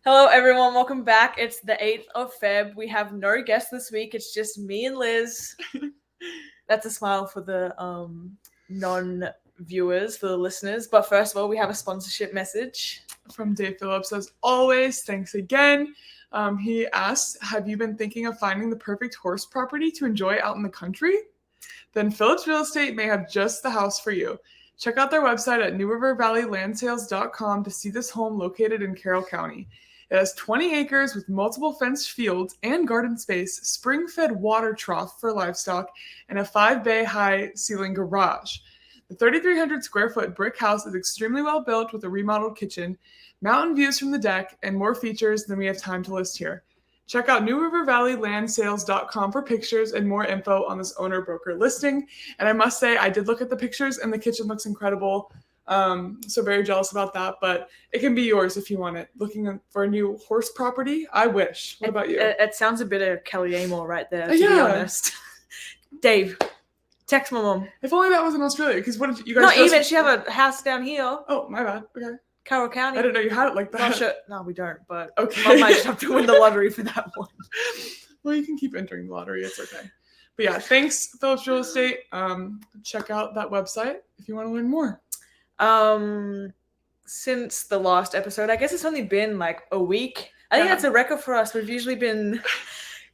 Hello, everyone. Welcome back. It's the 8th of Feb. We have no guest this week. It's just me and Liz. That's a smile for the non-viewers, for the listeners. But first of all, we have a sponsorship message. From Dave Phillips. As always, thanks again. He asks, have you been thinking of finding the perfect horse property to enjoy out in the country? Then Phillips Real Estate may have just the house for you. Check out their website at newrivervalleylandsales.com to see this home located in Carroll County. It has 20 acres with multiple fenced fields and garden space, spring-fed water trough for livestock, and a 5-bay high ceiling garage. The 3,300 square foot brick house is extremely well built with a remodeled kitchen, mountain views from the deck, and more features than we have time to list here. Check out newrivervalleylandsales.com for pictures and more info on this owner-broker listing. And I must say, I did look at the pictures and the kitchen looks incredible. So very jealous about that, but it can be yours if you want it. Looking for a new horse property? I wish. What about you? It sounds a bit of Kelly Amor right there, to be honest. Dave, text my mom. If only that was in Australia, because what did you guys... Not even, she have a house down here. Oh, my bad. Okay. Carroll County. I didn't know you had it like that. Not sure. No, we don't, but okay. Mom might just have to win the lottery for that one. Well, you can keep entering the lottery. It's okay. But yeah, thanks, Phillips Real Estate. Check out that website if you want to learn more. Since the last episode, I guess it's only been like a week. I think that's a record for us. We've usually been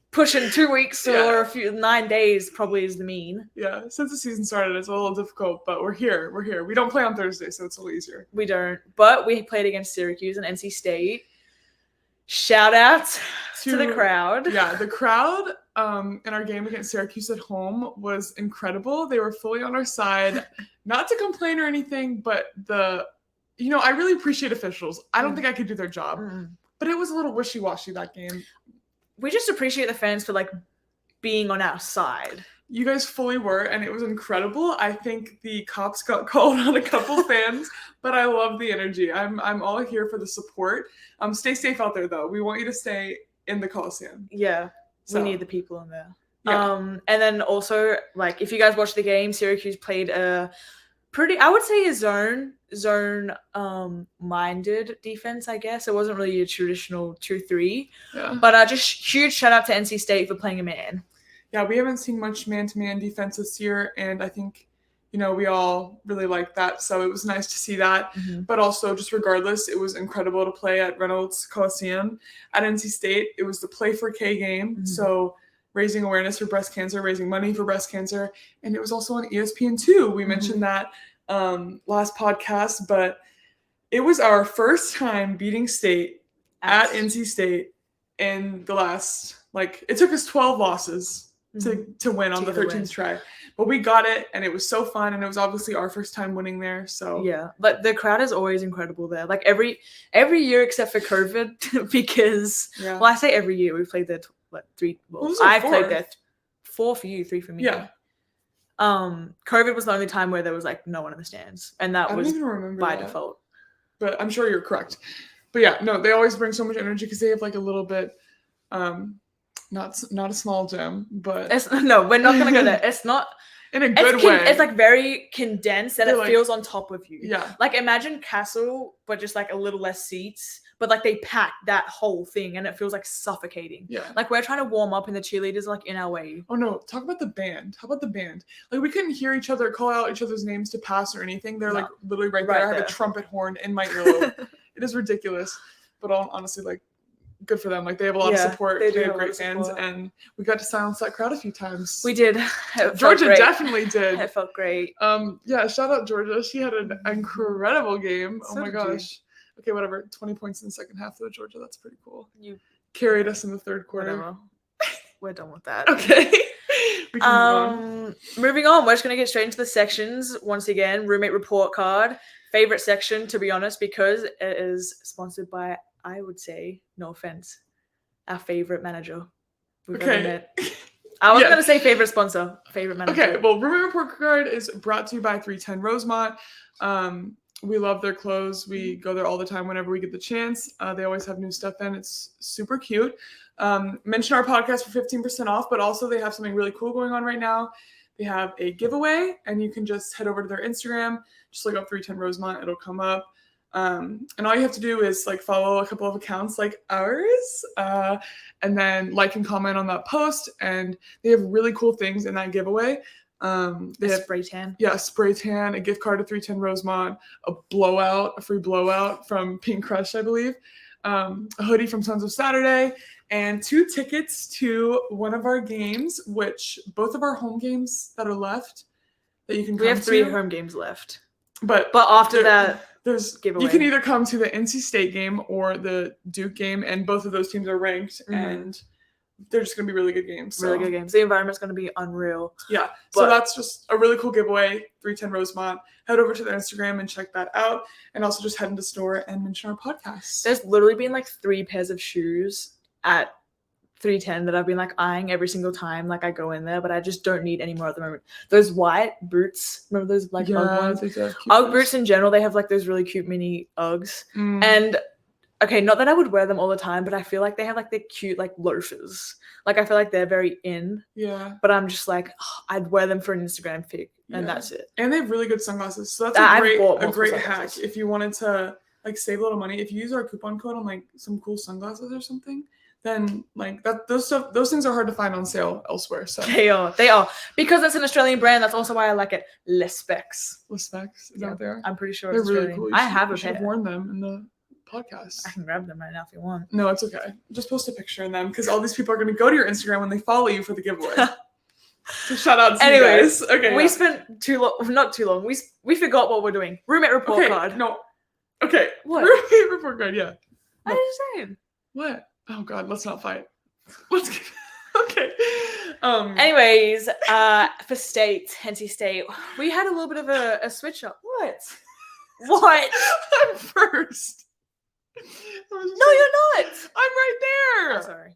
pushing 2 weeks or 9 days probably is the mean. Yeah, since the season started, it's a little difficult, but we're here. We don't play on Thursday, so it's a little easier. We don't, but we played against Syracuse and NC State. Shout out to the crowd. Yeah, the crowd in our game against Syracuse at home was incredible. They were fully on our side. Not to complain or anything, but I really appreciate officials. I don't think I could do their job, but it was a little wishy-washy that game. We just appreciate the fans for being on our side. You guys fully were, and it was incredible. I think the cops got called on a couple fans, but I love the energy. I'm all here for the support. Stay safe out there, though. We want you to stay in the Coliseum. Yeah, we need the people in there. Yeah. And then also, if you guys watch the game, Syracuse played a pretty, I would say, a zone minded defense, I guess. It wasn't really a traditional 2-3. Yeah. But just huge shout out to NC State for playing a man. Yeah, we haven't seen much man-to-man defense this year, and I think, we all really like that. So it was nice to see that. Mm-hmm. But also, just regardless, it was incredible to play at Reynolds Coliseum. At NC State, it was the Play for K game. Mm-hmm. So raising awareness for breast cancer, raising money for breast cancer. And it was also on ESPN2. We mentioned that last podcast, but it was our first time beating State at NC State in the last, it took us 12 losses to win on the 13th try. But we got it, and it was so fun, and it was obviously our first time winning there. So yeah, but the crowd is always incredible there. Every year except for COVID, because well, I say every year we've played there 3. Well, I've played there 4 for you, 3 for me. Yeah. COVID was the only time where there was no one in the stands, and that was by default. But I'm sure you're correct. But yeah, no, they always bring so much energy because they have a little bit. Not a small gym, but no, we're not gonna go there. It's not in a good way. It's very condensed and it feels on top of you. Yeah. Imagine Cassell, but just a little less seats, but they pack that whole thing and it feels suffocating. Yeah. We're trying to warm up and the cheerleaders in our way. Oh no, talk about the band. How about the band? We couldn't hear each other call out each other's names to pass or anything. They're literally right there. I have a trumpet horn in my earlobe. It is ridiculous. But honestly, good for them. They have a lot of support. They have great fans, and we got to silence that crowd a few times. We did. Georgia definitely did. It felt great. Yeah, shout out Georgia. She had an incredible game. So oh my gosh. Okay, whatever. 20 points in the second half though, Georgia. That's pretty cool. You carried us in the third quarter. Whatever. We're done with that. Okay. Moving on. We're just gonna get straight into the sections once again. Roommate report card. Favorite section, to be honest, because it is sponsored by, I would say, no offense, our favorite manager we've ever met. I was going to say favorite sponsor, favorite manager. Okay, well, Roommate Report Card is brought to you by 310 Rosemont. We love their clothes. We go there all the time whenever we get the chance. They always have new stuff in. It's super cute. Mention our podcast for 15% off, but also they have something really cool going on right now. They have a giveaway, and you can just head over to their Instagram. Just look up 310 Rosemont. It'll come up. And all you have to do is like follow a couple of accounts like ours, and then like and comment on that post. And they have really cool things in that giveaway. They have spray tan. Yeah, a spray tan, a gift card to 310 Rosemont, a free blowout from Pink Crush, I believe, a hoodie from Sons of Saturday, and 2 tickets to one of our games, which both of our home games that are left that you can come to. We have 3 home games left. But after that, there's giveaway. You can either come to the NC State game or the Duke game, and both of those teams are ranked, and they're just going to be really good games. Really good games. The environment's going to be unreal. Yeah. So that's just a really cool giveaway, 310 Rosemont. Head over to their Instagram and check that out. And also just head into store and mention our podcast. There's literally been like 3 pairs of shoes at 310 that I've been like eyeing every single time like I go in there, but I just don't need any more at the moment. Those white boots, remember those like Ugg ones? Ugg boots in general, they have like those really cute mini Uggs. And okay, not that I would wear them all the time, but I feel like they have like the cute like loafers. Like I feel like they're very in. Yeah. But I'm just like, I'd wear them for an Instagram pic, and that's it. And they have really good sunglasses, so that's a great hack if you wanted to like save a little money. If you use our coupon code on like some cool sunglasses or something, then like those things are hard to find on sale elsewhere. So they are because it's an Australian brand. That's also why I like it. Les Specs is that there? I'm pretty sure they're it's really Australian. cool. I have a pair. Have worn them in the podcast. I can grab them right now if you want. No, it's okay. Just post a picture in them because all these people are going to go to your Instagram when they follow you for the giveaway. So shout out to you guys. Okay. We spent not too long. We forgot what we're doing. Roommate report card. No. Okay. What? Roommate report card. Yeah. No. I was saying. What? Oh God, let's not fight. Let's get okay. Anyways, for NC State, we had a little bit of a switch up. What? I'm first. No, you're not. I'm right there. Oh, sorry.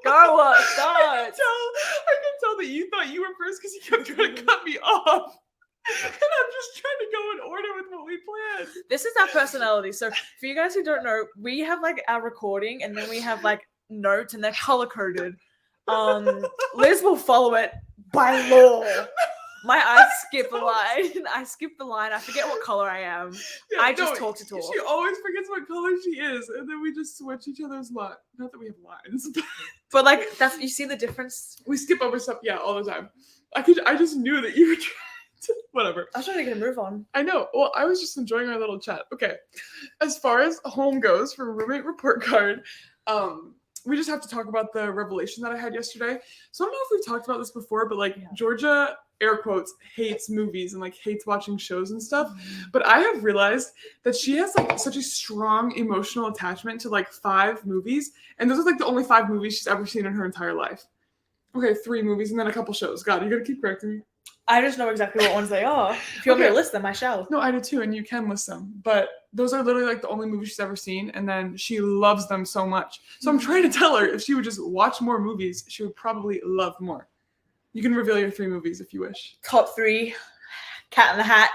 Garwa, stop. I can tell that you thought you were first because you kept trying to cut me off. And I'm just trying to go in order with what we planned. This is our personality. So for you guys who don't know, we have like our recording and then we have like notes and they're color coded. Liz will follow it by law. My eyes skip a line. I skip the line. I forget what color I am. I just talk to talk. She always forgets what color she is, and then we just switch each other's lines. Not that we have lines, but like that's you see the difference. We skip over stuff, all the time. I just knew that you were trying to whatever. I was trying to get a move on. I know. Well, I was just enjoying our little chat. Okay, as far as home goes for roommate report card, we just have to talk about the revelation that I had yesterday. So I don't know if we've talked about this before, but like Georgia, air quotes, hates movies and like hates watching shows and stuff. But I have realized that she has like such a strong emotional attachment to like 5 movies. And those are like the only 5 movies she's ever seen in her entire life. Okay, 3 movies and then a couple shows. God, you gotta keep correcting me. I just know exactly what ones they are. If you want me to list them, I shall. No, I do too, and you can list them. But those are literally like the only movies she's ever seen, and then she loves them so much. So I'm trying to tell her if she would just watch more movies, she would probably love more. You can reveal your 3 movies if you wish. Top 3, Cat in the Hat,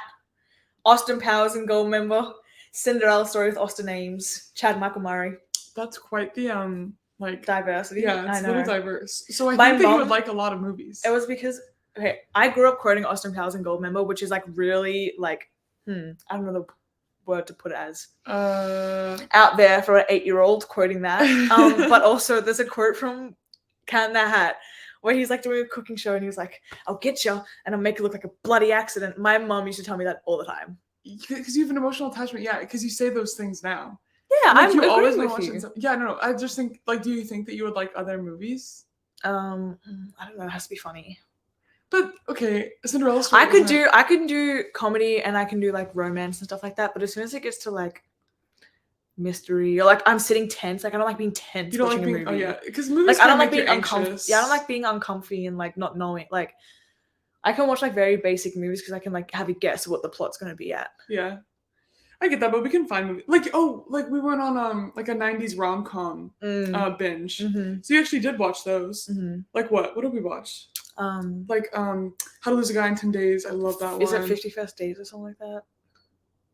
Austin Powers and Goldmember, Cinderella Story with Austin Ames, Chad Michael Murray. That's quite the like diversity. Yeah, it's a little diverse. So I think that you would like a lot of movies. It was because I grew up quoting Austin Powers and Goldmember, which is like really like I don't know the word to put it as out there for an 8-year-old quoting that. But also there's a quote from Cat in the Hat where he's like doing a cooking show and he was like, "I'll get you and I'll make it look like a bloody accident." My mom used to tell me that all the time. Because you have an emotional attachment, because you say those things now. Yeah, like, I'm always with you. No. I just think like, do you think that you would like other movies? I don't know. It has to be funny. But okay, Cinderella Story. I can do comedy and I can do like romance and stuff like that. But as soon as it gets to like mystery or like I'm sitting tense, like I don't like being tense. You don't watching like being a movie. because movies. Like I don't like being uncomfortable. Yeah, I don't like being uncomfy and like not knowing. Like I can watch like very basic movies because I can like have a guess what the plot's gonna be at. Yeah, I get that, but we can find movies like we went on like a 90s rom-com binge. So you actually did watch those. Like what did we watch? Like How to Lose a Guy in 10 Days. I love that one. Is it 50 First Days or something like that?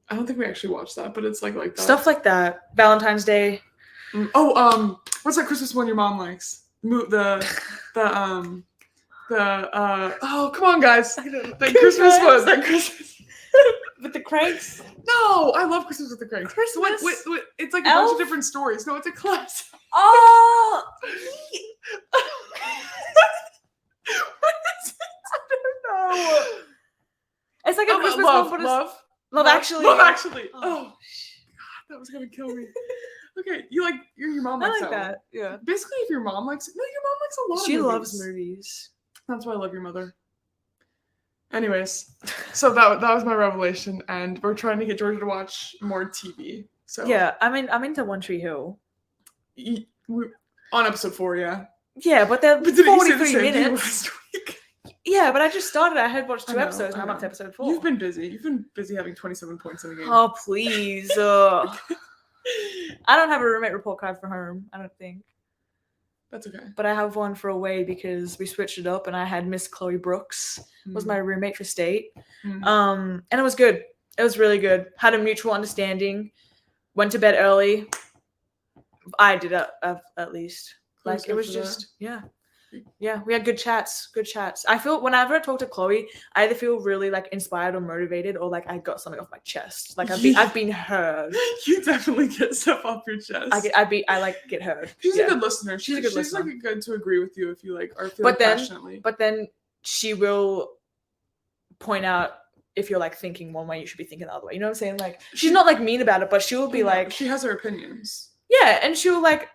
I don't think we actually watched that, but it's like that. Stuff like that. Valentine's Day. What's that Christmas one your mom likes? Oh, come on, guys. That Christmas one. with the cranks. No, I love Christmas with the Cranks. Christmas. What, it's like a Elf? bunch of different stories. No, it's a class. Oh, What is it? I don't know. it's like a Christmas love, one, but love, it's Love Actually. Love Actually. Oh. Oh, God, that was gonna kill me. Okay, your mom I likes like that. that. Yeah. Basically, if your mom likes, no, your mom likes a lot of She movies. loves movies. That's why I love your mother. Anyways, so that was my revelation, and we're trying to get Georgia to watch more TV. So Yeah, I'm into One Tree Hill. We're on episode 4, yeah. Yeah, but they're But didn't you say the 43 same thing minutes. last week? Yeah, but I just started. I had watched 2 I know, episodes, and I I'm up know. to episode 4. You've been busy. You've been busy having 27 points in the game. Oh, please. I don't have a roommate report card for home, I don't think. That's okay. But I have one for away because we switched it up, and I had Miss Chloe Brooks was my roommate for state. Mm. And it was good. It was really good. Had a mutual understanding. Went to bed early. I did at least. Like, it was just, yeah. Yeah, we had good chats. I feel whenever I talk to Chloe, I either feel really like inspired or motivated, or like I got something off my chest. Like I've been heard. You definitely get stuff off your chest. I like get heard. She's a good listener. She's a good listener. She's like good to agree with you if you like are feeling passionately. But then she will point out if you're like thinking one way, you should be thinking the other way. You know what I'm saying? Like she's not like mean about it, but she'll be like, she has her opinions. Yeah, and she'll like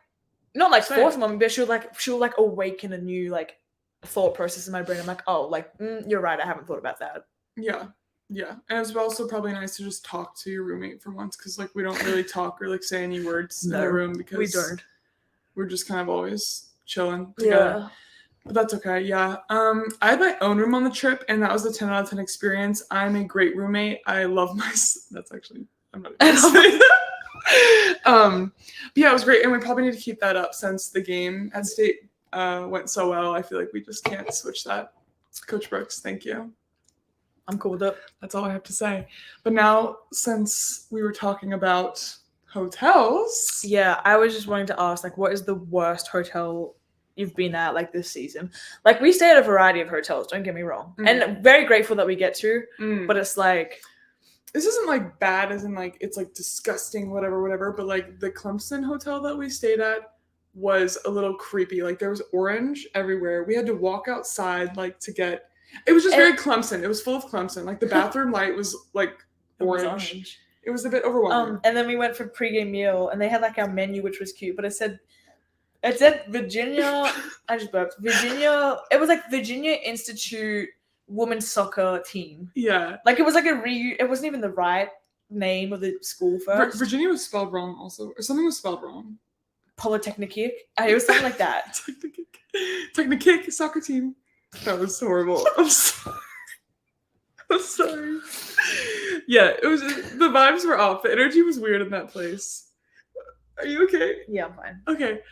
not like Same. force them on me, but she'll like awaken a new like thought process in my brain. I'm like, oh, like you're right. I haven't thought about that. Yeah, and it's also probably nice to just talk to your roommate for once, because like we don't really talk or like say any words in the room because we don't. We're just kind of always chilling together. Yeah. But that's okay. Yeah. I had my own room on the trip, and that was a 10 out of 10 experience. I'm a great roommate. I love my. That's actually I'm not even gonna say that. But yeah, it was great, and we probably need to keep that up since the game at state went so well. I feel like we just can't switch that. Coach Brooks, thank you. I'm cool with it. That's all I have to say. But now, since we were talking about hotels, yeah, I was just wanting to ask, like, what is the worst hotel you've been at like this season? Like, we stay at a variety of hotels, don't get me wrong, and very grateful that we get to, but it's like, this isn't like bad as in like it's like disgusting, whatever, but like the Clemson hotel that we stayed at was a little creepy. Like there was orange everywhere. We had to walk outside like to get, it was just very Clemson. It was full of Clemson. Like the bathroom light was like orange. It was a bit overwhelming. And then we went for pregame meal, and they had like our menu, which was cute, but it said Virginia. I just burped. Virginia. It was like Virginia Institute women's soccer team. Yeah. Like it was like it wasn't even the right name of the school first. Virginia was spelled wrong also, or something was spelled wrong. Polytechnic. It was something like that. Technic soccer team. That was horrible. I'm sorry. Yeah, it was the vibes were off. The energy was weird in that place. Are you okay? Yeah, I'm fine. Okay.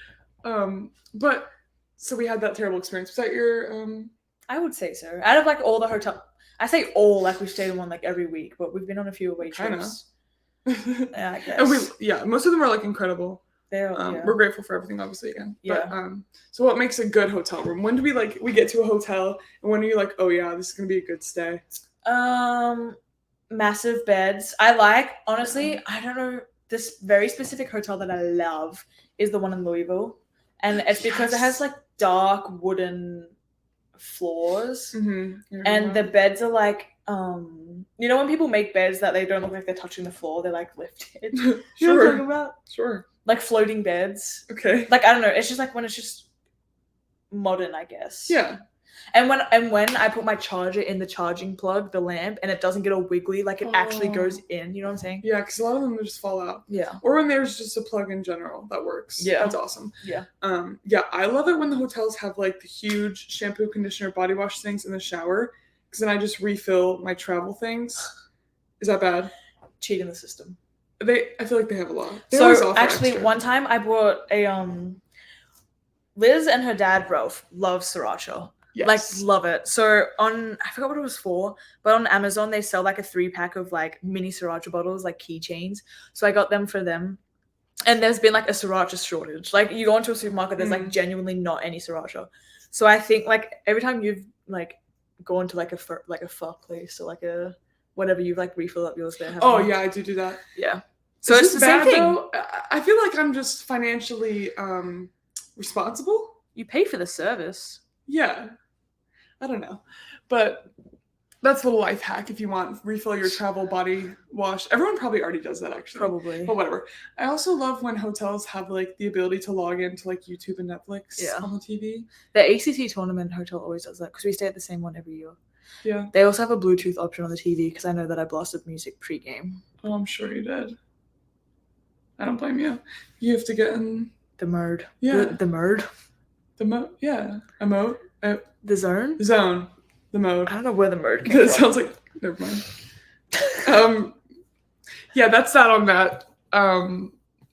But so we had that terrible experience. Was that your I would say so. Out of like all the hotel, I say all like we've stayed in one like every week, but we've been on a few away trips. Yeah, I guess. And most of them are like incredible. Yeah. We're grateful for everything, obviously, again. Yeah. But, so what makes a good hotel room? When do we get to a hotel, and when are you like, oh yeah, this is gonna be a good stay? Massive beds. I like, honestly, I don't know, this very specific hotel that I love is the one in Louisville, and it's because it has like dark wooden floors, and the beds are like, you know when people make beds that they don't look like they're touching the floor, they're like lifted. You know what I'm talking about? Sure. Like floating beds. Okay. Like I don't know. It's just like when it's just modern, I guess. Yeah. And when I put my charger in the charging plug, the lamp, and it doesn't get all wiggly, like it actually goes in. You know what I'm saying? Yeah, because a lot of them just fall out. Yeah. Or when there's just a plug in general that works. Yeah. That's awesome. Yeah. Yeah, I love it when the hotels have like the huge shampoo, conditioner, body wash things in the shower, because then I just refill my travel things. Is that bad? Cheating the system. I feel like they have a lot. So actually, one time I bought a Liz and her dad Ralph love sriracha. Yes. Like love it. So I forgot what it was for, but on Amazon they sell like a 3-pack of like mini sriracha bottles, like keychains. So I got them for them. And there's been like a sriracha shortage. Like you go into a supermarket, there's like genuinely not any sriracha. So I think like every time you've like gone to like a pho place or like a whenever you like refill up yours there. Oh yeah, I do that. Yeah. So Is it's this the same bad, thing. though? I feel like I'm just financially responsible. You pay for the service. Yeah. I don't know. But that's a little life hack if you want. Refill your travel body wash. Everyone probably already does that, actually. Probably. But whatever. I also love when hotels have like the ability to log into like YouTube and Netflix Yeah. on the TV. The ACT tournament hotel always does that because we stay at the same one every year. Yeah. They also have a Bluetooth option on the TV because I know that I blasted music pre-game. Oh, I'm sure you did. I don't blame you. You have to get in the mode. Yeah. The mode. The mode. Yeah. A mode. The zone. Zone. The mode. I don't know where the mode came That from. sounds like. Never mind. Yeah, that's that on that.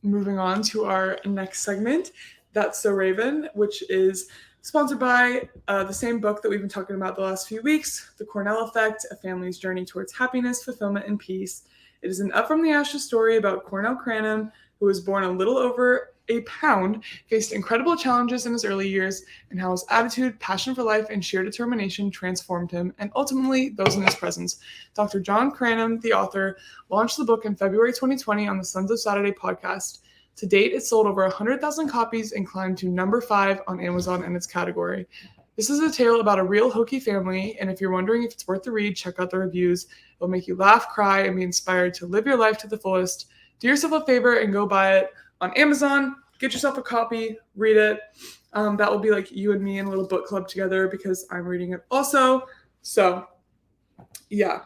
Moving on to our next segment. That's So Raven, which is sponsored by the same book that we've been talking about the last few weeks, The Cornell Effect, A Family's Journey Towards Happiness, Fulfillment, and Peace. It is an Up from the Ashes story about Cornell Cranham, who was born a little over a pound, faced incredible challenges in his early years, and how his attitude, passion for life, and sheer determination transformed him, and ultimately those in his presence. Dr. John Cranham, the author, launched the book in February 2020 on the Sons of Saturday podcast. To date, it sold over 100,000 copies and climbed to number 5 on Amazon in its category. This is a tale about a real Hokie family, and if you're wondering if it's worth the read, check out the reviews. It'll make you laugh, cry, and be inspired to live your life to the fullest. Do yourself a favor and go buy it on Amazon. Get yourself a copy, read it. That will be like you and me in a little book club together because I'm reading it also. So, yeah.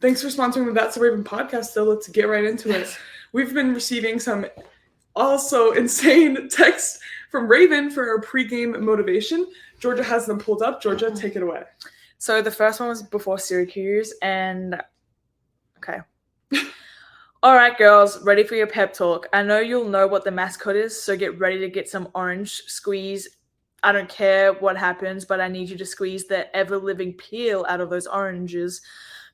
Thanks for sponsoring the That's the Raven podcast. So let's get right into it. We've been receiving some also insane texts from Raven for our pregame motivation. Georgia has them pulled up. Georgia, take it away. So the first one was before Syracuse, and okay. All right, girls, ready for your pep talk. I know you'll know what the mascot is, so get ready to get some orange squeeze. I don't care what happens, but I need you to squeeze the ever-living peel out of those oranges.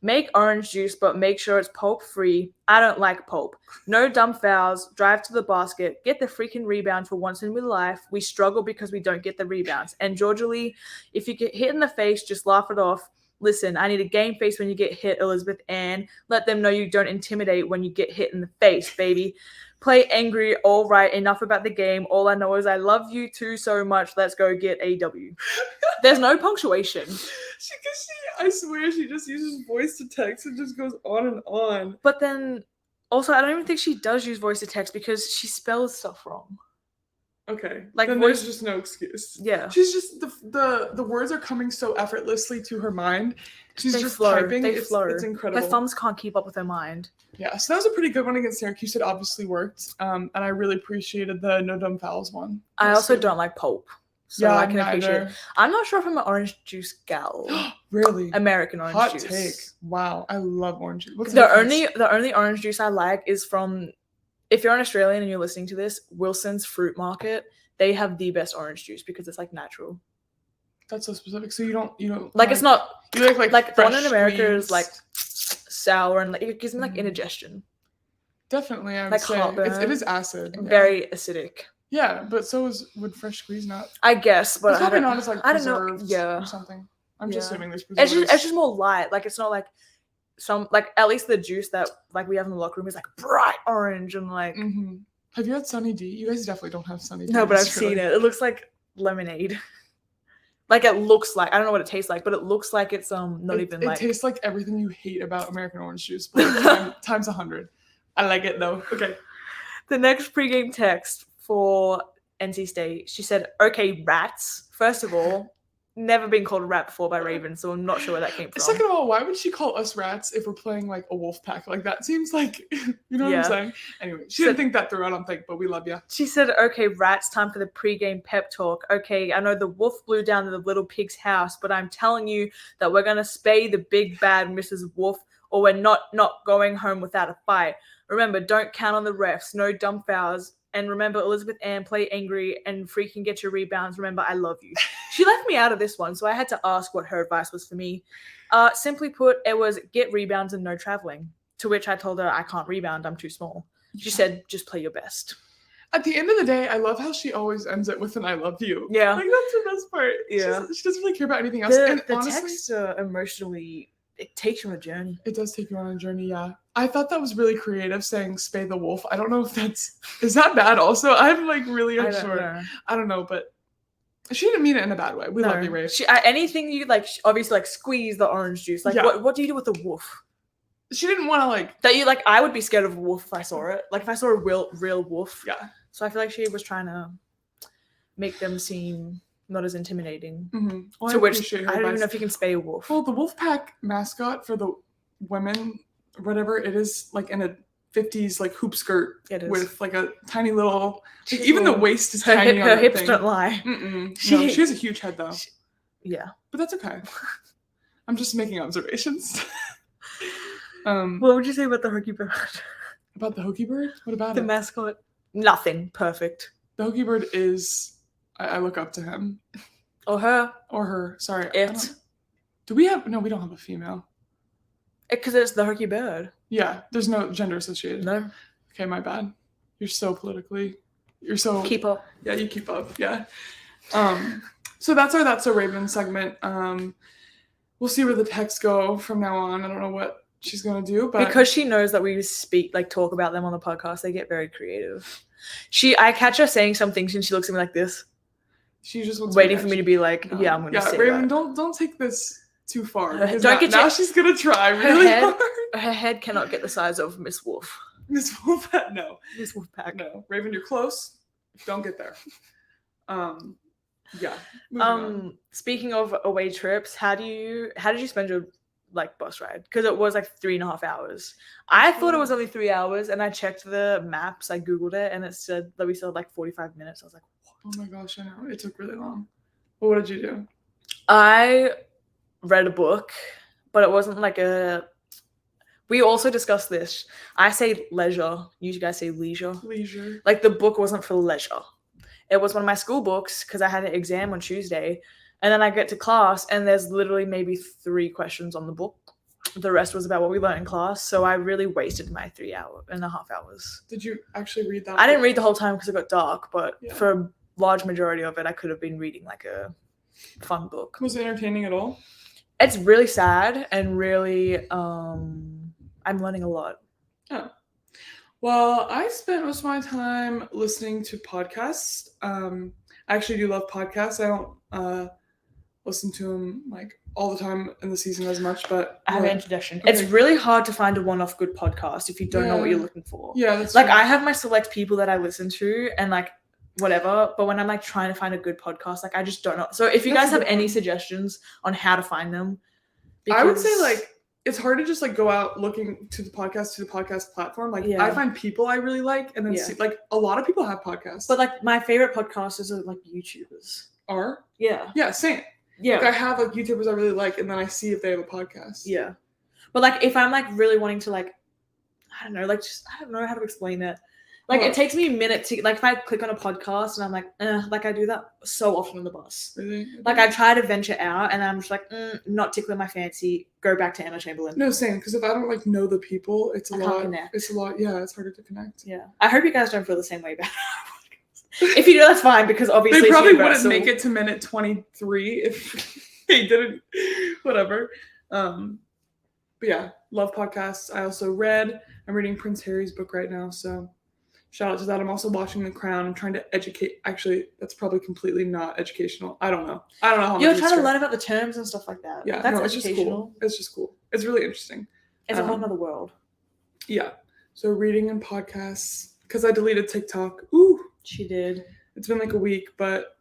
Make orange juice, but make sure it's pulp-free. I don't like pulp. No dumb fouls. Drive to the basket. Get the freaking rebound for once in your life. We struggle because we don't get the rebounds. And Georgia Lee, if you get hit in the face, just laugh it off. Listen, I need a game face when you get hit, Elizabeth Ann. Let them know you don't intimidate when you get hit in the face, baby. Play angry. All right, enough about the game. All I know is I love you two so much. Let's go get a W. There's no punctuation. I swear she just uses voice to text and just goes on and on. But then, also, I don't even think she does use voice to text because she spells stuff wrong. Okay. Like then there's just no excuse. Yeah. She's just the words are coming so effortlessly to her mind. She's They just flow. typing. They It's flow. incredible. Her thumbs can't keep up with her mind. Yeah, so that was a pretty good one against Syracuse. It obviously worked. And I really appreciated the no dumb fouls one. I also don't like pulp. So yeah, I can appreciate it. I'm not sure if I'm an orange juice gal. Really? American orange Hot juice. take. Wow, I love orange juice. What's The only orange juice I like is from, if you're an Australian and you're listening to this, Wilson's Fruit Market. They have the best orange juice because it's like natural. That's so specific. So you don't like it's not you like the one in fresh America is squeezed. like sour and like it gives me like indigestion. Definitely, I would like say heartburn. it is acid. Very acidic. Yeah, but so would fresh squeeze not. I guess, but it's probably not as like I don't know. preserved Yeah, or something. I'm just assuming there's it's preservatives. just more light. Like it's not like some like at least the juice that like we have in the locker room is like bright orange and like. Mm-hmm. Have you had Sunny D? You guys definitely don't have Sunny D. No, but I've seen it. It looks like lemonade. Like it looks like, I don't know what it tastes like, but it looks like it's not even like. It tastes like everything you hate about American orange juice, but like times 100. I like it though. Okay. The next pregame text for NC State, she said, "Okay, rats. First of all, never been called a rat before by Raven, so I'm not sure where that came from. Second of all, why would she call us rats if we're playing like a wolf pack? Like that seems like, you know what I'm saying? Anyway, she didn't think that through, I don't think, but we love you. She said, "Okay, rats, time for the pregame pep talk. Okay, I know the wolf blew down to the little pig's house, but I'm telling you that we're going to spay the big bad Mrs. Wolf, or we're not going home without a fight. Remember, don't count on the refs, no dumb fouls. And remember, Elizabeth Ann, play angry and freaking get your rebounds. Remember, I love you." She left me out of this one, so I had to ask what her advice was for me. Simply put, it was get rebounds and no traveling. To which I told her I can't rebound, I'm too small. She said, just play your best. At the end of the day, I love how she always ends it with an "I love you." Yeah. Like that's the best part. Yeah. She doesn't really care about anything else. The and honestly, texts are emotionally it takes you on a journey. It does take you on a journey, yeah. I thought that was really creative, saying "spay the wolf." I don't know if is that bad. Also, I'm like really unsure. I don't know, but she didn't mean it in a bad way. We love you, Rafe. Anything you like, obviously like squeeze the orange juice. Like what do you do with the wolf? She didn't want to like that you like. I would be scared of a wolf if I saw it. Like if I saw a real wolf. Yeah. So I feel like she was trying to make them seem not as intimidating. Mm-hmm. Well, to which I don't even know if you can spay a wolf. Well, the wolf pack mascot for the women, whatever it is, like in a 50s like hoop skirt with like a tiny little. Like, even the waist is tiny. Her hips don't lie. No, she has a huge head though. Yeah, but that's okay. I'm just making observations. What would you say about the Hokie bird? About the Hokie bird? What about the mascot? Nothing. Perfect. The Hokie bird is. I look up to him. Or her. Or her. Sorry. It. Do we have? No, we don't have a female. Because it's the Hokie bird. Yeah, there's no gender associated. No. Okay, my bad. You're so politically. You're so. Keep up. Yeah, you keep up. Yeah. So that's our That's So Raven segment. We'll see where the texts go from now on. I don't know what she's gonna do, but because she knows that we talk about them on the podcast, they get very creative. I catch her saying some things and she looks at me like this. She just wants waiting for me to be like, yeah, I'm gonna say Raven, that. Don't take this too far. Now she's gonna try really hard. Her head cannot get the size of Miss Wolf. Miss Wolfpack, no. Miss Wolfpack, no. Raven, you're close. Don't get there. Yeah. Speaking of away trips, how did you spend your bus ride? Because it was 3.5 hours. I thought it was only 3 hours, and I checked the maps. I googled it, and it said that we still had 45 minutes. I was like, what? Oh my gosh, I know. It took really long. Well, what did you do? I read a book, but it wasn't we also discussed this. I say leisure. You guys say leisure. Leisure. The book wasn't for leisure. It was one of my school books because I had an exam on Tuesday. And then I get to class and there's literally maybe 3 questions on the book. The rest was about what we learned in class. So I really wasted my 3.5 hours. Did you actually read that book? I didn't read the whole time because it got dark. But for a large majority of it, I could have been reading a fun book. Was it entertaining at all? It's really sad and really, I'm learning a lot. Oh. Well, I spent most of my time listening to podcasts. I actually do love podcasts. I don't listen to them all the time in the season as much, but I have an introduction. Okay. It's really hard to find a one-off good podcast if you don't know what you're looking for. Yeah, that's true. I have my select people that I listen to and whatever, but when I'm trying to find a good podcast, I just don't know. So if you guys have any suggestions on how to find them, I would say it's hard to just go out looking to the podcast platform. I find people I really like and then see a lot of people have podcasts. But my favorite podcasters are YouTubers. Are? Yeah. Yeah, same. Yeah. I have YouTubers I really like and then I see if they have a podcast. Yeah. But if I'm really wanting to I don't know, I don't know how to explain it. It takes me a minute to if I click on a podcast and I'm I do that so often on the bus. Really? I try to venture out and I'm just not tickling my fancy, go back to Emma Chamberlain. No, same, because if I don't know the people, it's a lot. Connect. It's a lot, yeah, it's harder to connect. Yeah. I hope you guys don't feel the same way about it. If you do, that's fine, because obviously they probably wouldn't make it to minute 23 if they didn't, whatever. But yeah, love podcasts. I also I'm reading Prince Harry's book right now, so shout out to that. I'm also watching The Crown. I'm trying to educate. Actually, that's probably completely not educational. I don't know how much. You're trying to learn about the terms and stuff like that. Yeah, that's educational. Just cool. It's just cool. It's really interesting. It's a whole other world. Yeah. So reading and podcasts, because I deleted TikTok. Ooh. She did. It's been a week, but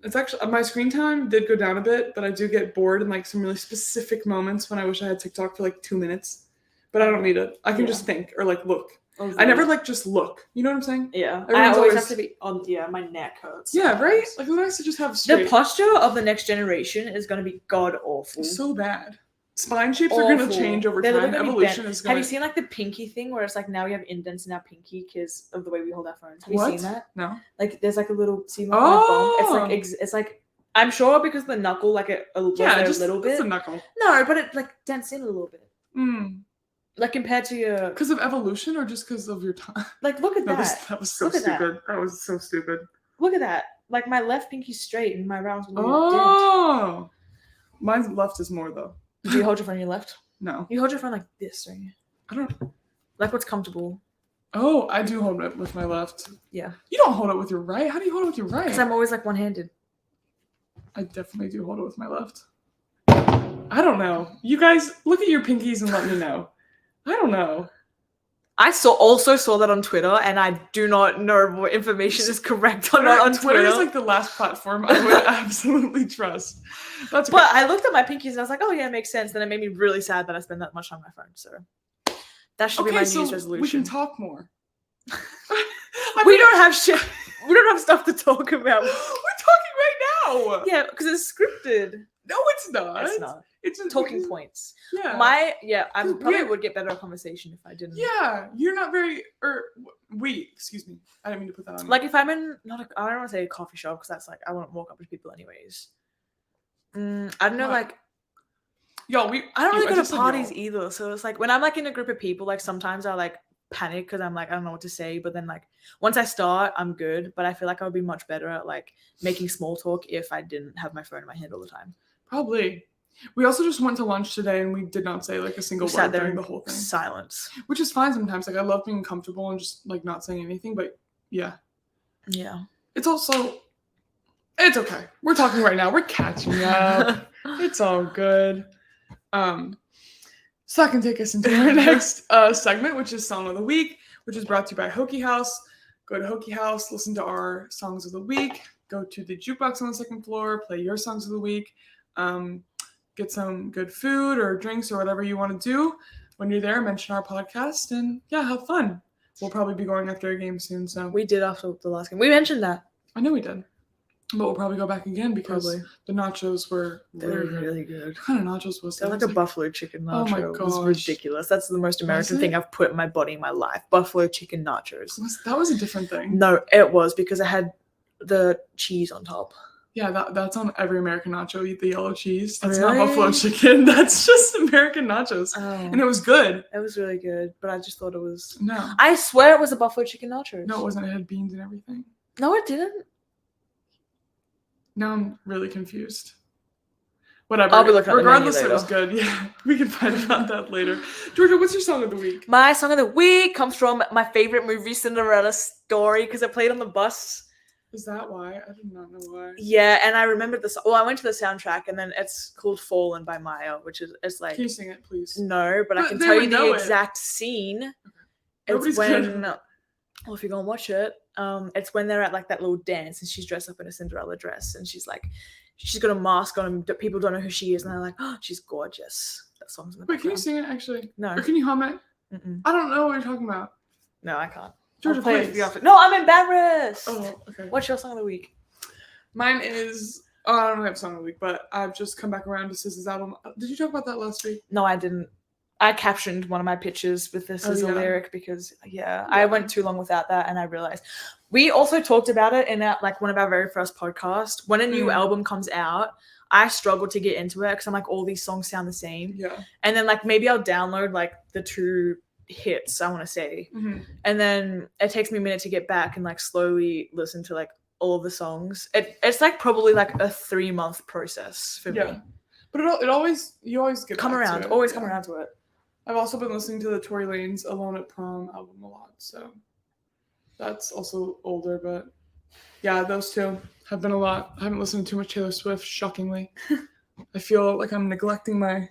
it's actually my screen time did go down a bit, but I do get bored in some really specific moments when I wish I had TikTok for 2 minutes. But I don't need it. I can just think or look. Oh, I never just look. You know what I'm saying? Yeah. I always have to be on. Yeah, my neck hurts. Yeah, right. It's nice to just have straight. The posture of the next generation is going to be god awful. So bad. Spine shapes are going to change over time. Evolution is going. Have you seen the pinky thing where it's now we have indents in our pinky because of the way we hold our phones? Have you seen that? No. There's a little bump. It's I'm sure because the knuckle it was there a little bit. It's a knuckle. No, but it dents in a little bit. Mm. Compared to your... Because of evolution or just because of your time? Look at that. That was so stupid. That was so stupid. Look at that. My left pinky's straight and my round's a little dent. Mine's left is more, though. Do you hold your phone on your left? No. You hold your phone like this, don't you? I don't. Like what's comfortable. Oh, I do hold it with my left. Yeah. You don't hold it with your right. How do you hold it with your right? Because I'm always like one-handed. I definitely do hold it with my left. I don't know. You guys, look at your pinkies and let me know. I don't know. I also saw that on Twitter, and I do not know what information is correct or not on Twitter. Twitter is like the last platform I would absolutely trust. That's But I looked at my pinkies and I was like, oh yeah, it makes sense. Then it made me really sad that I spend that much time on my phone. So that should be my New Year's resolution. We can talk more. We don't have shit. We don't have stuff to talk about. We're talking right now. Yeah, because it's scripted. No, it's not. It's not. It's just Talking points. Yeah. I probably would get better at conversation if I didn't. Yeah, you're not very. Excuse me. I didn't mean to put that on. Like if I'm in I don't want to say a coffee shop because that's like I won't walk up to people anyways. I don't know, like. Yo, I don't really go to parties either, so it's like when I'm like in a group of people, like sometimes I like panic because I'm like I don't know what to say, but then like once I start, I'm good. But I feel like I would be much better at like making small talk if I didn't have my phone in my hand all the time. Probably. We also just went to lunch today and we did not say like a single word during the whole thing. Silence. Which is fine sometimes. Like I love being comfortable and just like not saying anything, but yeah. Yeah. It's okay. We're talking right now. We're catching up. It's all good. So that can take us into our next segment, which is Song of the Week, which is brought to you by Hokie House. Go to Hokie House, listen to our songs of the week, go to the jukebox on the second floor, play your songs of the week, get some good food or drinks or whatever you want to do. When you're there, mention our podcast and yeah, have fun. We'll probably be going after a game soon. So we did after the last game. We mentioned that. I know we did. But we'll probably go back again because the nachos were really good. What kind of nachos was that? They're like a buffalo chicken nacho. Oh my gosh. It was ridiculous. That's the most American thing I've put in my body in my life. Buffalo chicken nachos. That was a different thing. No, it was because it had the cheese on top. Yeah, that's on every American nacho. Eat the yellow cheese. That's really? Not buffalo chicken. That's just American nachos. Oh. And it was good. It was really good, but I just thought it was... No. I swear it was a buffalo chicken nachos. No, it wasn't. It had beans and everything. No, it didn't. Now I'm really confused. Whatever. I'll be looking at the menu Regardless, it was good. Yeah, we can find about that later. Georgia, what's your song of the week? My song of the week comes from my favorite movie, Cinderella Story, because it played on the bus. Is that why? I did not know why. Yeah, and I remembered this. Well, I went to the soundtrack, and then it's called Fallen by Maya, which is it's like. Can you sing it, please? No, but I can tell you the exact scene. Okay. It's when. Well, if you're gonna watch it, it's when they're at like that little dance, and she's dressed up in a Cinderella dress, and she's got a mask on, and people don't know who she is, and they're like, "Oh, she's gorgeous." That song's in the background. Can you sing it actually? No. Or can you hum it? Mm-mm. I don't know what you're talking about. No, I can't. Georgia, please. No, I'm embarrassed. Oh, okay. What's your song of the week? Mine is. Oh, I don't have song of the week, but I've just come back around to SZA's album. Did you talk about that last week? No, I didn't. I captioned one of my pictures with this as a lyric because I went too long without that, and I realized we also talked about it in one of our very first podcasts. When a new album comes out, I struggle to get into it because I'm like, all these songs sound the same. Yeah. And then like maybe I'll download like the 2 hits, I want to say, and then it takes me a minute to get back and like slowly listen to like all of the songs. It's like probably like a 3-month process for me. But you always get come around. Always come around to it. I've also been listening to the Tory Lanez Alone at Prom album a lot, so that's also older, but yeah, those two have been a lot. I haven't listened to too much Taylor Swift, shockingly. I feel like I'm neglecting my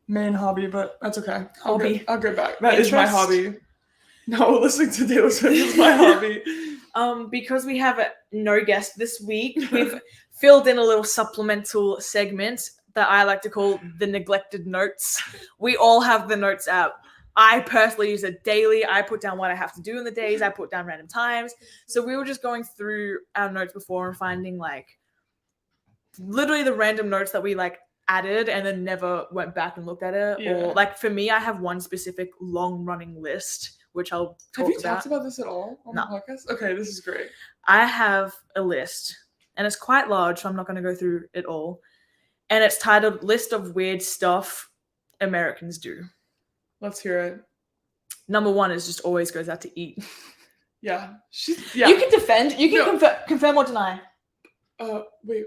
main hobby, but that's okay. I'll get back. That is my hobby. No, listening to Taylor Swift is my hobby. Because we have no guest this week, we've filled in a little supplemental segment that I like to call the neglected notes. We all have the notes app. I personally use it daily. I put down what I have to do in the days. I put down random times. So we were just going through our notes before and finding like literally the random notes that we like added and then never went back and looked at it. Yeah. Or like for me, I have one specific long running list, which I'll talk about. Have you talked about this at all on the podcast? Okay, this is great. I have a list and it's quite large, so I'm not going to go through it all. And it's titled List of Weird Stuff Americans Do. Let's hear it. Number 1 is just always goes out to eat. Yeah. You can defend. You can confirm or deny. Wait,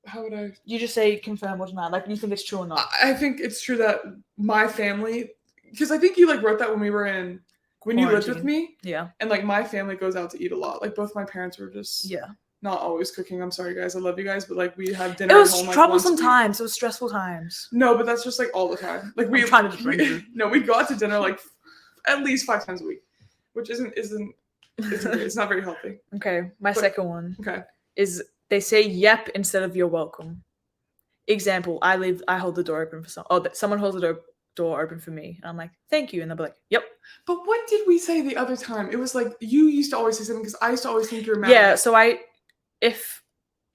how would I? You just say confirm or deny. Like, you think it's true or not? I think it's true that my family, because I think you like wrote that when you lived with Quarantine. me, Yeah. and like my family goes out to eat a lot. Like both my parents were just Yeah. not always cooking. I'm sorry, guys. I love you guys, but like we have It dinner at was home. Like, troublesome once a week. times. It was stressful times. No, but that's just like all the time. Like I'm trying to defend you. No, we go out to dinner like at least 5 times a week, which isn't great. It's not very healthy. Okay, my second one Okay. is they say yep instead of you're welcome. Example, I hold the door open for someone holds the door open for me, and I'm like, thank you, and they'll be like, yep. But what did we say the other time? It was like you used to always say something because I used to always think you're mad. Yeah, so if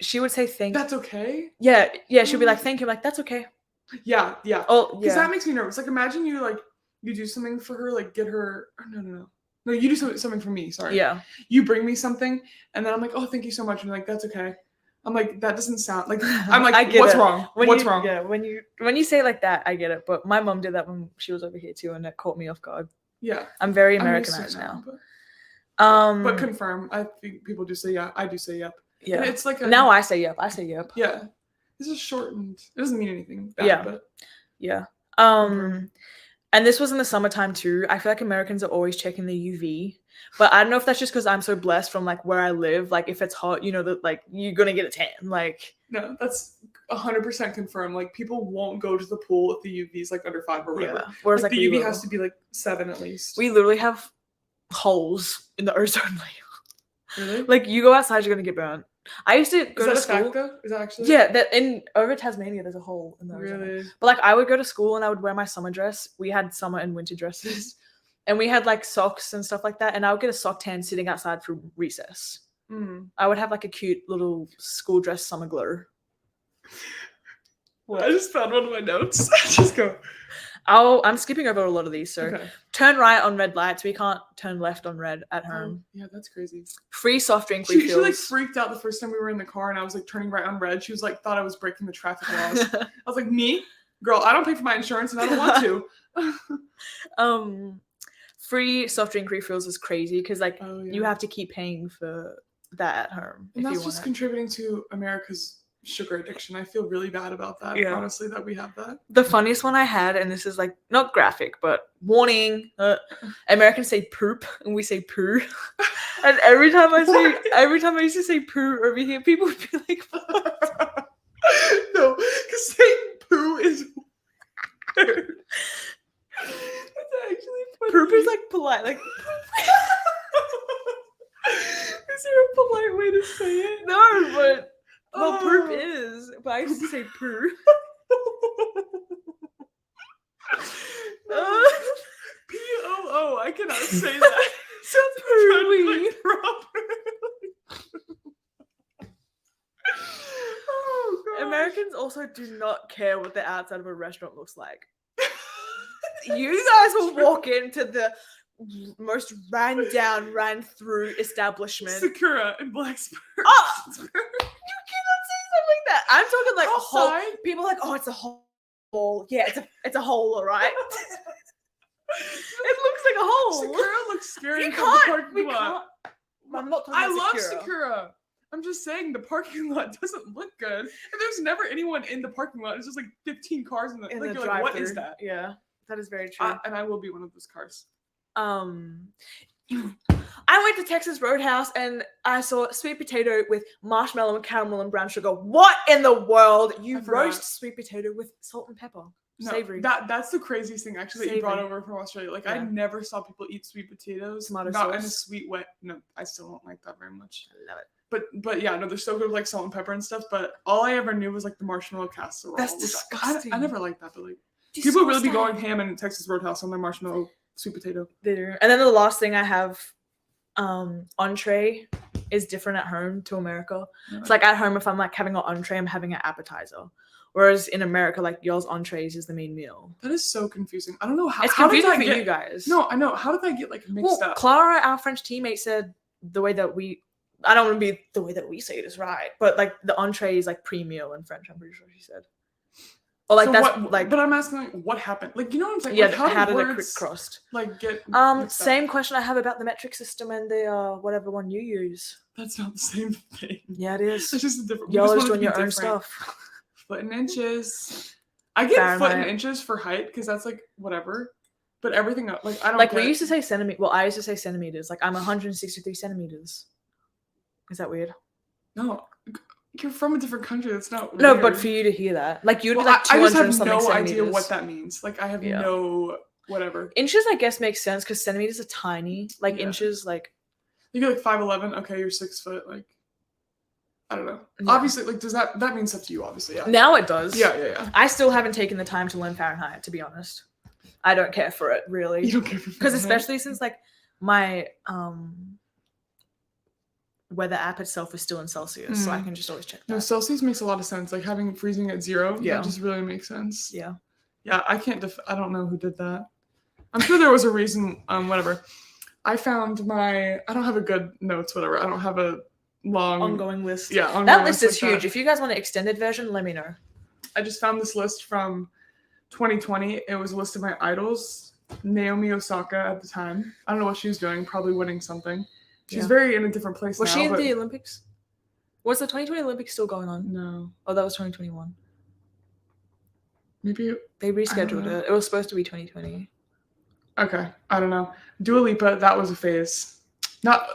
she would say thank you. That's okay? Yeah, she'll be like, thank you. I'm like, that's okay. Yeah. Oh, because that makes me nervous. Like, imagine you do something for her, like get her. Oh, no, you do something for me. Sorry. Yeah. You bring me something, and then I'm like, oh, thank you so much. And you're like, that's okay. I'm like, that doesn't sound like. I'm like, I get what's it. wrong? What's wrong? Yeah, when you say it like that, I get it. But my mom did that when she was over here too, and it caught me off guard. Yeah. I'm very Americanized now. But confirm. I think people do say yeah. I do say yep. Yeah. And it's like now I say yep. I say yep. Yeah. This is shortened. It doesn't mean anything bad, yeah. But yeah. And this was in the summertime too. I feel like Americans are always checking the UV, but I don't know if that's just because I'm so blessed from like where I live. Like if it's hot, that like you're gonna get a tan. Like no, that's 100% confirmed. Like people won't go to the pool if the UV is like under 5 or whatever. Yeah. Whereas like the UV has to be like 7 at least. We literally have holes in the ozone layer. Really? Like you go outside, you're gonna get burnt. I used to go to school. Fact, though? Is that actually? Yeah, that over Tasmania, there's a hole in the ozone. Really? But like, I would go to school and I would wear my summer dress. We had summer and winter dresses, and we had like socks and stuff like that. And I would get a sock tan sitting outside for recess. I would have like a cute little school dress summer glow. What? I just found one of my notes. Just go. I'm skipping over a lot of these. So turn right on red lights. We can't turn left on red at home. Yeah, that's crazy. Free soft drink refills. She like freaked out the first time we were in the car and I was like turning right on red. She was like, thought I was breaking the traffic laws. I was like, me? Girl, I don't pay for my insurance and I don't want to. Free soft drink refills is crazy because like you have to keep paying for that at home. And that's just contributing to America's sugar addiction. I feel really bad about that, honestly, that we have that. The funniest one I had, and this is like not graphic, but warning, Americans say poop and we say poo. And every time I used to say poo over here, people would be like, what? No, because saying poo is weird. That's actually funny. Poop is like polite, like is there a polite way to say it? No, but well, poop is, but I used to say poo. P-O-O, I cannot say that. Sounds pooey. Oh, God. Americans also do not care what the outside of a restaurant looks like. You guys will walk into the most ran through establishment. Sakura in Blacksburg. Oh, you cannot say something like that. I'm talking like a hole. People are like, oh, it's a hole. Yeah, it's a hole, all right. It looks like a hole. Sakura looks scary. You can't. I'm not talking I about love Sakura. I'm just saying the parking lot doesn't look good. And there's never anyone in the parking lot. It's just like 15 cars in the like, you're like, what is that? Yeah, that is very true. And I will be one of those cars. I went to Texas Roadhouse and I saw sweet potato with marshmallow and caramel and brown sugar. What in the world? You roast sweet potato with salt and pepper. No, savory. That's the craziest thing actually that you brought over from Australia. Like I never saw people eat sweet potatoes. Tomato not sauce. In a sweet way. No, I still don't like that very much. I love it. But yeah, no, they're so good with like salt and pepper and stuff. But all I ever knew was like the marshmallow casserole. That's disgusting. I never liked that, but like people really be going ham in Texas Roadhouse on their marshmallow sweet potato. They do. And then the last thing I have, entree is different at home to America. Yeah. It's like at home, if I'm like having an entree, I'm having an appetizer. Whereas in America, like y'all's entrees is the main meal. That is so confusing. I don't know how. It's confusing for you guys. No, I know. How did that get like mixed up? Clara, our French teammate, said the way that I don't want to be the way that we say it is right, but like the entree is like pre-meal in French. I'm pretty sure she said. Or like So that's what, like but I'm asking like what happened? Like you know what I'm saying? yeah. Like, How did it words, crossed? like get mixed up? Same question I have about the metric system and the whatever one you use. That's not the same thing. Yeah, it is. It's just a different. Y'all We are just want doing it to be your own different. stuff. Foot and inches. I get foot and Fahrenheit. inches for height because that's like whatever. But everything else, like I don't Like get. we used to say centimeter. Well, I used to say centimeters. Like I'm 163 centimeters. Is that weird? No, you're from a different country. That's not. No, weird. but for you to hear that, like you'd Well, be like I 200 just have and something no centimeters. idea what that means. Like I have Yeah. no whatever. Inches, I guess, makes sense because centimeters are tiny. Like Yeah. inches, like You get like 5'11". Okay, you're 6 foot. Like I don't know. Yeah. Obviously, like does that means stuff to you? Obviously, yeah. now it does. Yeah. I still haven't taken the time to learn Fahrenheit, to be honest. I don't care for it really. You don't care for Because Fahrenheit? especially since like my weather app itself is still in Celsius, so I can just always check that. No, Celsius makes a lot of sense. Like having freezing at 0, Yeah. that just really makes sense. Yeah. Yeah, I can't. I don't know who did that. I'm sure there was a reason. Whatever. I found my. I don't have a good notes. Whatever. I don't have a long Ongoing list. Yeah, ongoing That list is like huge. that. If you guys want an extended version, let me know. I just found this list from 2020. It was a list of my idols. Naomi Osaka at the time. I don't know what she was doing. Probably winning something. She's Yeah. very in a different place Was now. she in but the Olympics? Was the 2020 Olympics still going on? No. Oh, that was 2021. Maybe. They rescheduled know. it. It was supposed to be 2020. Okay. I don't know. Dua Lipa. That was a phase.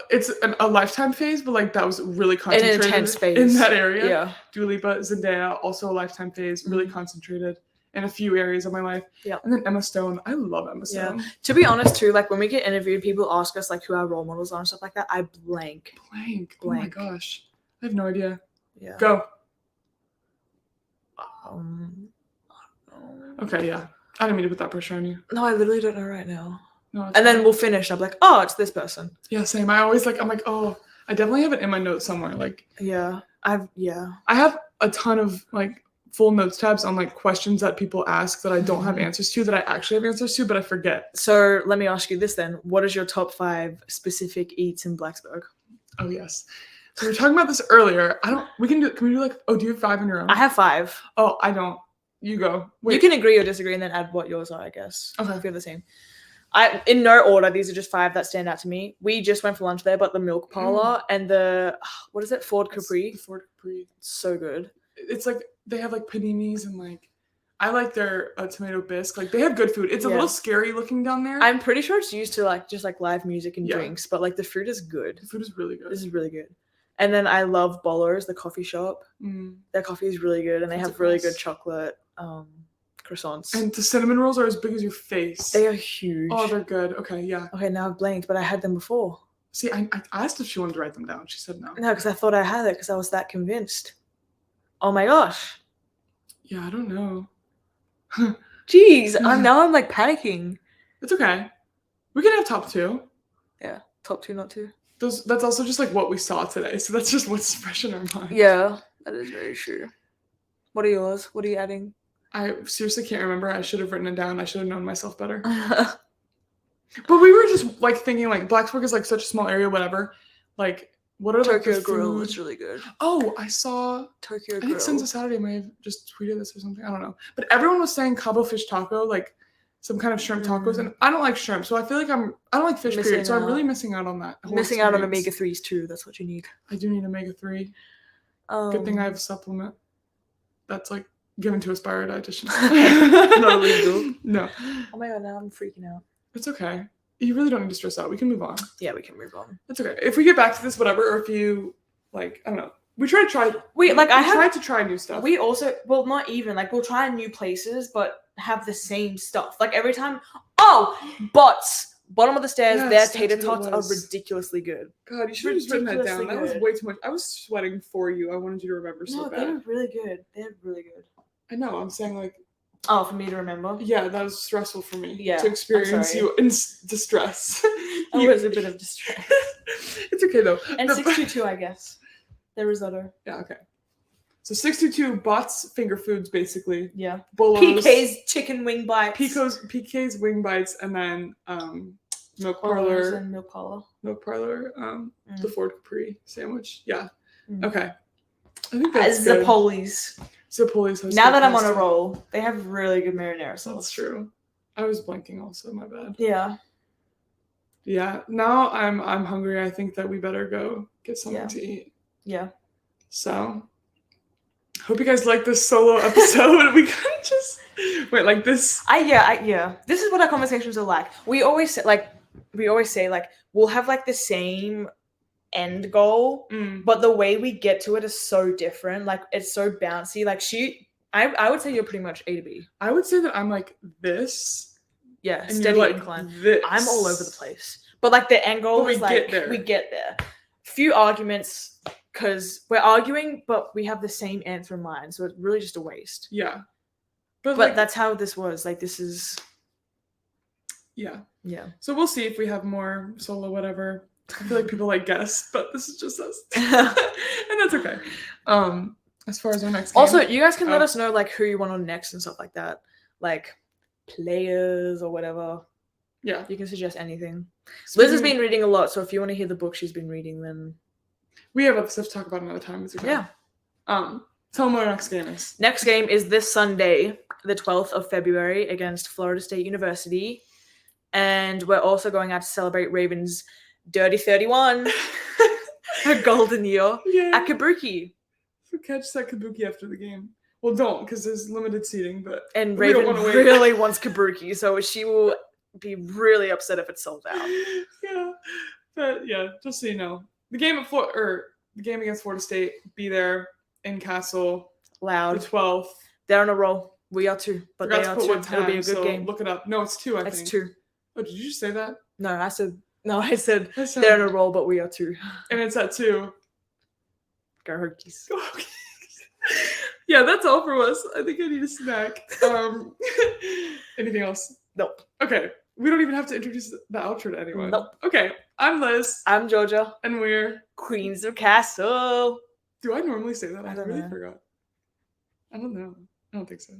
It's a lifetime phase, but like that was really concentrated An intense phase in that area. Yeah. Dua Lipa, Zendaya, also a lifetime phase, really concentrated in a few areas of my life. Yeah. And then Emma Stone. I love Emma Stone. To be honest, too, like when we get interviewed, people ask us like who our role models are and stuff like that. I blank. Blank. Oh my gosh. I have no idea. Yeah. Go. Um, Okay, yeah. I didn't mean to put that pressure on you. No, I literally don't know right now. No, And then we'll finish. I'm like, oh, it's this person. Yeah, same. I'm like, oh, I definitely have it in my notes somewhere. Like, Yeah. I have a ton of like full notes tabs on like questions that people ask that I don't have answers to that I actually have answers to, but I forget. So let me ask you this then. What is your top 5 specific eats in Blacksburg? Oh yes. So we were talking about this earlier. Can we do like, oh, do you have 5 on your own? I have 5. Oh, I don't. You go. Wait. You can agree or disagree and then add what yours are, I guess. Okay. If you're the same. In no order, these are just 5 that stand out to me. We just went for lunch there, but the milk parlor and the, what is it? Ford Capri. The Ford Capri. So good. It's like, they have like paninis and like, I like their tomato bisque. Like they have good food. It's a little scary looking down there. I'm pretty sure it's used to like just like live music and Yeah. drinks, but like the food is good. The food is really good. This is really good. And then I love Bolo's, the coffee shop. Mm. Their coffee is really good, and they That's have really nice. good chocolate croissants. And the cinnamon rolls are as big as your face. They are huge. Oh, they're good. Okay, yeah. Okay, now I've blanked, but I had them before. See, I asked if she wanted to write them down. She said no. No, because I thought I had it because I was that convinced. Oh my gosh. Yeah, I don't know. Jeez, I'm like panicking. It's okay. We can have top 2. Yeah, top 2, not 2. That's also just like what we saw today. So that's just what's fresh in our mind. Yeah, that is very true. What are yours? What are you adding? I seriously can't remember. I should have written it down. I should have known myself better. Tokyo But we were just like thinking like Blacksburg is like such a small area, whatever. Like what are like the Grill food? is really good. Oh, I saw Tokyo I Grill. think Sons of Saturday may have just tweeted this or something. I don't know. But everyone was saying Cabo fish taco, like some kind of shrimp tacos. And I don't like shrimp, so I feel like I don't like fish, period. So I'm really missing out on that. whole Missing out on experience. omega-3s too. That's what you need. I do need omega-3. Good thing I have a supplement that's like given to us by our dietitian. Not illegal. No. Oh my god, now I'm freaking out. It's okay. You really don't need to stress out. We can move on. Yeah, we can move on. It's okay. If we get back to this, whatever, or if you like, I don't know. We try to try. tried to try new stuff. We also, well, not even like we'll try new places, but have the same stuff. Like every time. Oh, Butts, bottom of the stairs. Yes, their that's tater what it tots are was. ridiculously good. God, you should have just written that down. That was Ridiculously way too much. I was sweating for you. I wanted you to remember so No, bad. they're really good. They're really good. I know. I'm saying like, Oh, for me to remember. yeah, that was stressful for me. Yeah, to experience sorry. you in distress. It was a bit of distress. It's okay though. And No, 622, I guess. The risotto. Yeah. Okay. So 622 Bots finger foods basically. Yeah. Bolos, PK's chicken wing bites. PK's wing bites, and then milk parlor. And milk parlor. The Ford Capri sandwich. Yeah. Mm. Okay. I think that's The good. Polies. Zapoli's hosted Now that I'm on a pasta. roll, they have really good marinara sauce. That's true. I was blanking also, my bad. Yeah. Yeah, now I'm hungry. I think that we better go get something to eat. Yeah. So, hope you guys like this solo episode. We kind of just wait like this. Yeah. This is what our conversations are like. We always say we'll have like the same end goal, but the way we get to it is so different. Like it's so bouncy. Like I would say you're pretty much A to B. I would say that I'm like this. Yeah, And steady you're like incline. this. I'm all over the place. But like the end goal is like we get there. Few arguments because we're arguing, but we have the same answer in mind. So it's really just a waste. Yeah. But like, that's how this was. Like this is. Yeah. Yeah. So we'll see if we have more solo whatever. I feel like people like guests, but this is just us. And that's okay. As far as our next game. Also, you guys can let us know like who you want on next and stuff like that. Like players or whatever. Yeah. You can suggest anything. Liz has been reading a lot, so if you want to hear the book she's been reading, then we have other stuff to talk about another time. It's okay. Yeah. Tell them what our next game is. Next game is this Sunday, the 12th of February, against Florida State University. And we're also going out to celebrate Ravens' Dirty 31, a golden year, at Kabuki. So catch that Kabuki after the game. Well, don't, because there's limited seating, but and Raven really wants Kabuki, so she will be really upset if it's sold out. Yeah, but yeah, just so you know, the game against Florida State, be there in Cassell. Loud. The 12th. They're on a roll. We are too, but they are too. It'll be a good game. Look it up. No, it's 2. I think. It's 2. Oh, did you just say that? No, I said they're on a roll, but we are 2. And it's at 2. Go Hokies. Go Hokies. Yeah, that's all for us. I think I need a snack. Anything else? Nope. Okay. We don't even have to introduce the outro to anyone. Nope. Okay. I'm Liz. I'm Georgia. And we're Queens of Cassell. Do I normally say that? I don't really know. forgot. I don't know. I don't think so.